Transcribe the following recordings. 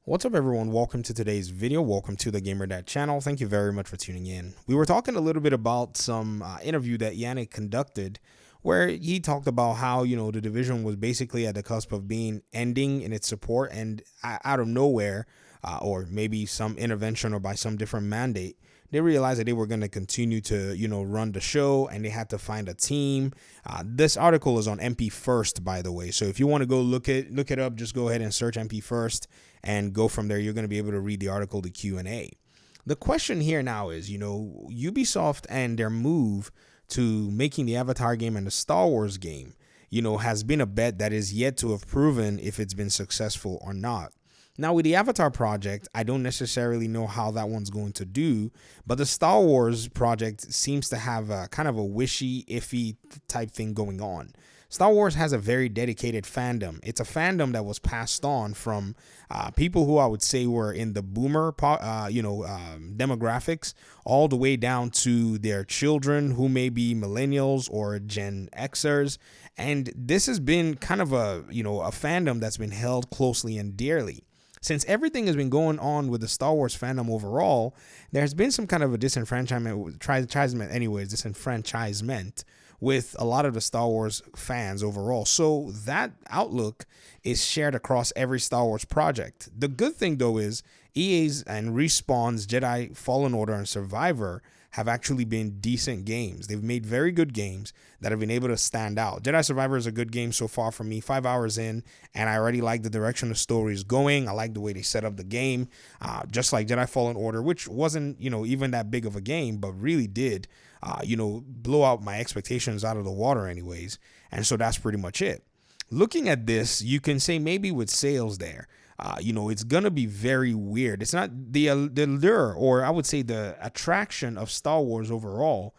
What's up, everyone? Welcome to today's video. Welcome to the Gamer Dad channel. Thank you very much for tuning in. We were talking a little bit about some interview that Yannick conducted where he talked about how, the division was basically at the cusp of being ending in its support, and out of nowhere, or maybe some intervention or by some different mandate, they realized that they were going to continue to, run the show, and they had to find a team. This article is on MP First, by the way. So if you want to go look it up, just go ahead and search MP First and go from there. You're going to be able to read the article, the Q&A. The question here now is, Ubisoft and their move to making the Avatar game and the Star Wars game, has been a bet that is yet to have proven if it's been successful or not. Now, with the Avatar project, I don't necessarily know how that one's going to do, but the Star Wars project seems to have a kind of a wishy, iffy type thing going on. Star Wars has a very dedicated fandom. It's a fandom that was passed on from people who I would say were in the boomer, demographics, all the way down to their children who may be millennials or Gen Xers. And this has been kind of a fandom that's been held closely and dearly. Since everything has been going on with the Star Wars fandom overall, there's been some kind of a disenfranchisement with a lot of the Star Wars fans overall. So that outlook is shared across every Star Wars project. The good thing, though, is EA's and Respawn's Jedi Fallen Order and Survivor have actually been decent games. They've made very good games that have been able to stand out. Jedi Survivor is a good game so far for me, 5 hours in, and I already like the direction the story is going. I like the way they set up the game, just like Jedi Fallen Order, which wasn't, even that big of a game, but really did, blow out my expectations out of the water anyways. And so that's pretty much it. Looking at this, you can say maybe with sales there, it's going to be very weird. It's not the lure, or I would say the attraction of Star Wars overall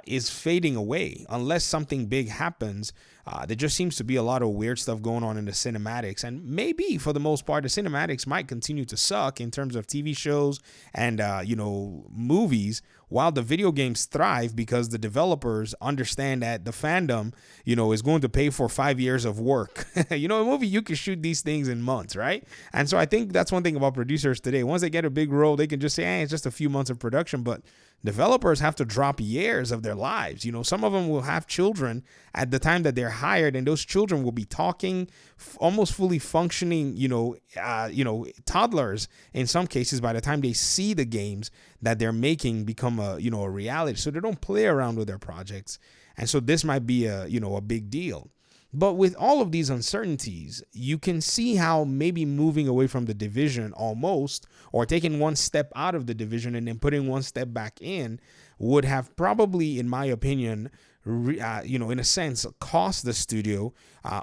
is fading away unless something big happens. There just seems to be a lot of weird stuff going on in the cinematics, and maybe for the most part, the cinematics might continue to suck in terms of TV shows and, movies, while the video games thrive because the developers understand that the fandom, is going to pay for 5 years of work. A movie, you can shoot these things in months, right? And so I think that's one thing about producers today. Once they get a big role, they can just say, hey, it's just a few months of production, but developers have to drop years of their lives. Some of them will have children at the time that they're hired, and those children will be talking, almost fully functioning, toddlers in some cases by the time they see the games that they're making become a reality. So they don't play around with their projects. And so this might be a big deal. But with all of these uncertainties, you can see how maybe moving away from the division almost, or taking one step out of the division and then putting one step back in, would have probably, in my opinion, in a sense, cost the studio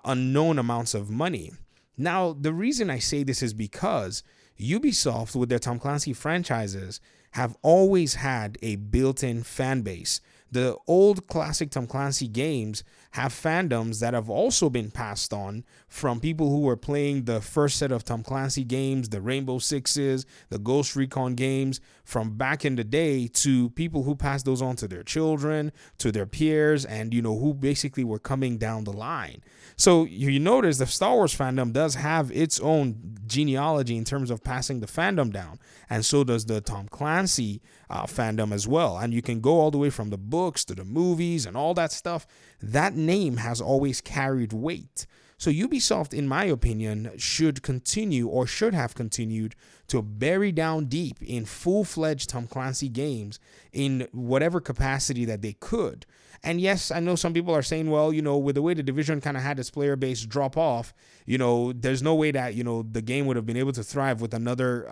unknown amounts of money. Now, the reason I say this is because Ubisoft, with their Tom Clancy franchises, have always had a built-in fan base. The old classic Tom Clancy games have fandoms that have also been passed on from people who were playing the first set of Tom Clancy games, the Rainbow Sixes, the Ghost Recon games from back in the day, to people who passed those on to their children, to their peers, and, who basically were coming down the line. So you notice the Star Wars fandom does have its own genealogy in terms of passing the fandom down. And so does the Tom Clancy fandom as well. And you can go all the way from the books to the movies and all that stuff. That name has always carried weight. So Ubisoft, in my opinion, should continue, or should have continued, to bury down deep in full-fledged Tom Clancy games in whatever capacity that they could. And yes, I know some people are saying, well, with the way the division kind of had its player base drop off, there's no way that, the game would have been able to thrive with another,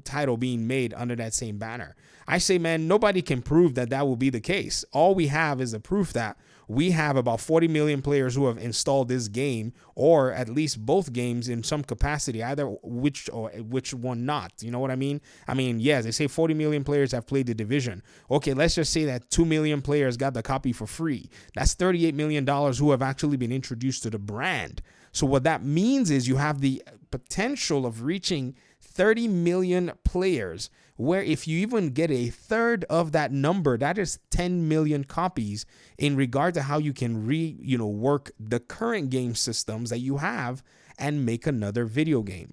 title being made under that same banner. I say, man, nobody can prove that will be the case. All we have is the proof that we have about 40 million players who have installed this game, or at least both games in some capacity, either which one not. You know what I mean? Yes, they say 40 million players have played the division. Okay, let's just say that 2 million players got the copy for free. That's $38 million who have actually been introduced to the brand. So what that means is you have the potential of reaching 30 million players, where if you even get a third of that number, that is 10 million copies in regard to how you can work the current game systems that you have and make another video game.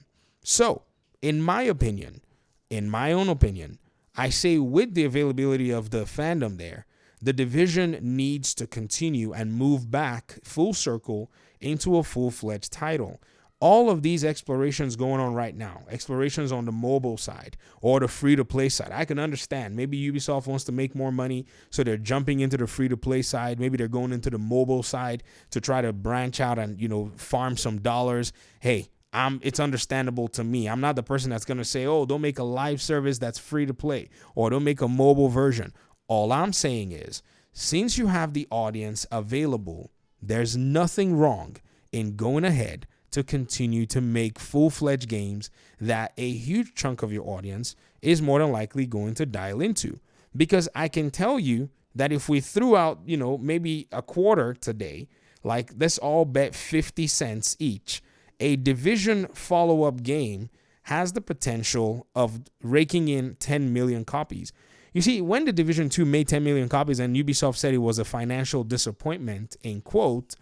So in my opinion, in my own opinion, I say with the availability of the fandom there, the Division needs to continue and move back full circle into a full-fledged title. All of these explorations going on right now, explorations on the mobile side or the free-to-play side, I can understand. Maybe Ubisoft wants to make more money, so they're jumping into the free-to-play side. Maybe they're going into the mobile side to try to branch out and, farm some dollars. Hey, it's understandable to me. I'm not the person that's going to say, oh, don't make a live service that's free to play or don't make a mobile version. All I'm saying is, since you have the audience available, there's nothing wrong in going ahead to continue to make full-fledged games that a huge chunk of your audience is more than likely going to dial into. Because I can tell you that if we threw out, maybe a quarter today, like let's all bet 50 cents each, a Division follow-up game has the potential of raking in 10 million copies. You see, when the Division 2 made 10 million copies and Ubisoft said it was a financial disappointment, in quote,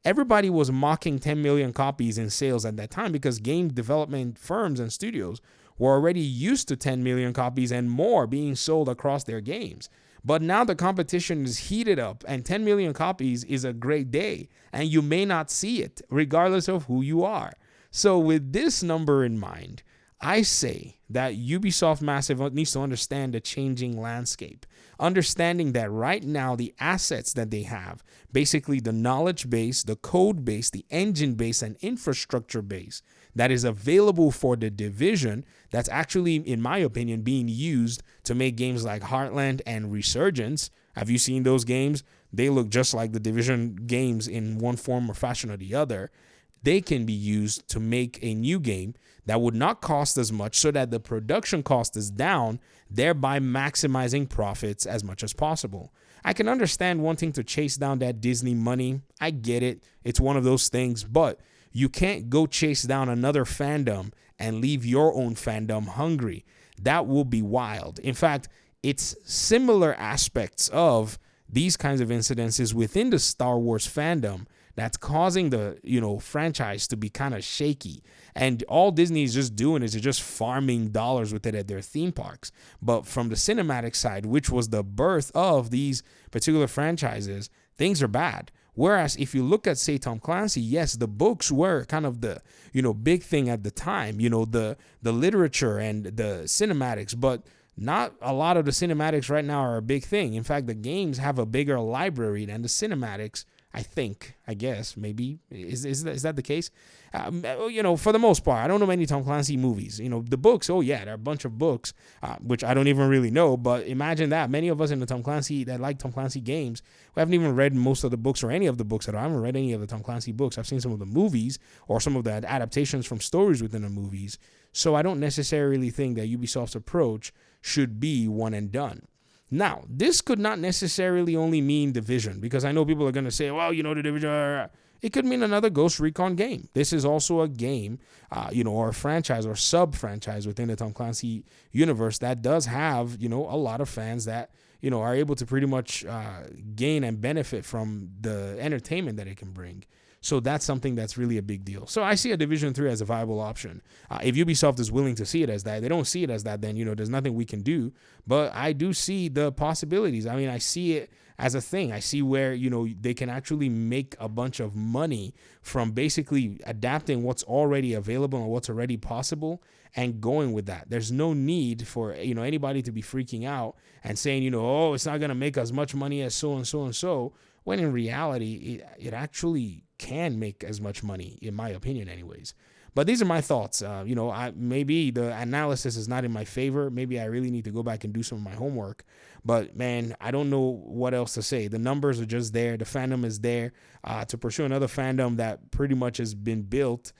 everybody was mocking 10 million copies in sales at that time because game development firms and studios were already used to 10 million copies and more being sold across their games. But now the competition is heated up and 10 million copies is a great day and you may not see it regardless of who you are. So with this number in mind, I say that Ubisoft Massive needs to understand the changing landscape, understanding that right now the assets that they have, basically the knowledge base, the code base, the engine base, and infrastructure base that is available for the Division, that's actually, in my opinion, being used to make games like Heartland and Resurgence. Have you seen those games? They look just like the Division games in one form or fashion or the other. They can be used to make a new game that would not cost as much so that the production cost is down, thereby maximizing profits as much as possible. I can understand wanting to chase down that Disney money. I get it. It's one of those things, but you can't go chase down another fandom and leave your own fandom hungry. That will be wild. In fact, it's similar aspects of these kinds of incidences within the Star Wars fandom that's causing the, franchise to be kind of shaky. And all Disney is just doing is they're just farming dollars with it at their theme parks. But from the cinematic side, which was the birth of these particular franchises, things are bad. Whereas if you look at, say, Tom Clancy, yes, the books were kind of the, big thing at the time, the literature and the cinematics, but not a lot of the cinematics right now are a big thing. In fact, the games have a bigger library than the cinematics. I guess, maybe. Is that the case? For the most part, I don't know many Tom Clancy movies. The books, oh yeah, there are a bunch of books, which I don't even really know, but imagine that. Many of us in the Tom Clancy, that like Tom Clancy games, we haven't even read most of the books or any of the books at all. I haven't read any of the Tom Clancy books. I've seen some of the movies or some of the adaptations from stories within the movies. So I don't necessarily think that Ubisoft's approach should be one and done. Now, this could not necessarily only mean Division, because I know people are going to say, well, the Division, it could mean another Ghost Recon game. This is also a game, or a franchise or sub-franchise within the Tom Clancy universe that does have, a lot of fans that, are able to pretty much gain and benefit from the entertainment that it can bring. So that's something that's really a big deal. So I see a Division 3 as a viable option. If Ubisoft is willing to see it as that, they don't see it as that, then, there's nothing we can do. But I do see the possibilities. I mean, I see it as a thing. I see where, they can actually make a bunch of money from basically adapting what's already available and what's already possible and going with that. There's no need for, anybody to be freaking out and saying, oh, it's not going to make as much money as so and so and so, when in reality, it actually can make as much money, in my opinion anyways. But these are my thoughts. Maybe the analysis is not in my favor. Maybe I really need to go back and do some of my homework. But, man, I don't know what else to say. The numbers are just there. The fandom is there to pursue another fandom that pretty much has been built,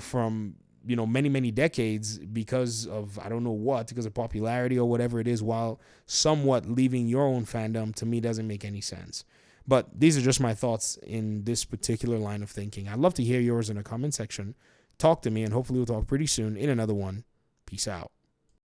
from, many, many decades because of, I don't know what, because of popularity or whatever it is, while somewhat leaving your own fandom, to me, doesn't make any sense. But these are just my thoughts in this particular line of thinking. I'd love to hear yours in the comment section. Talk to me, and hopefully we'll talk pretty soon in another one. Peace out.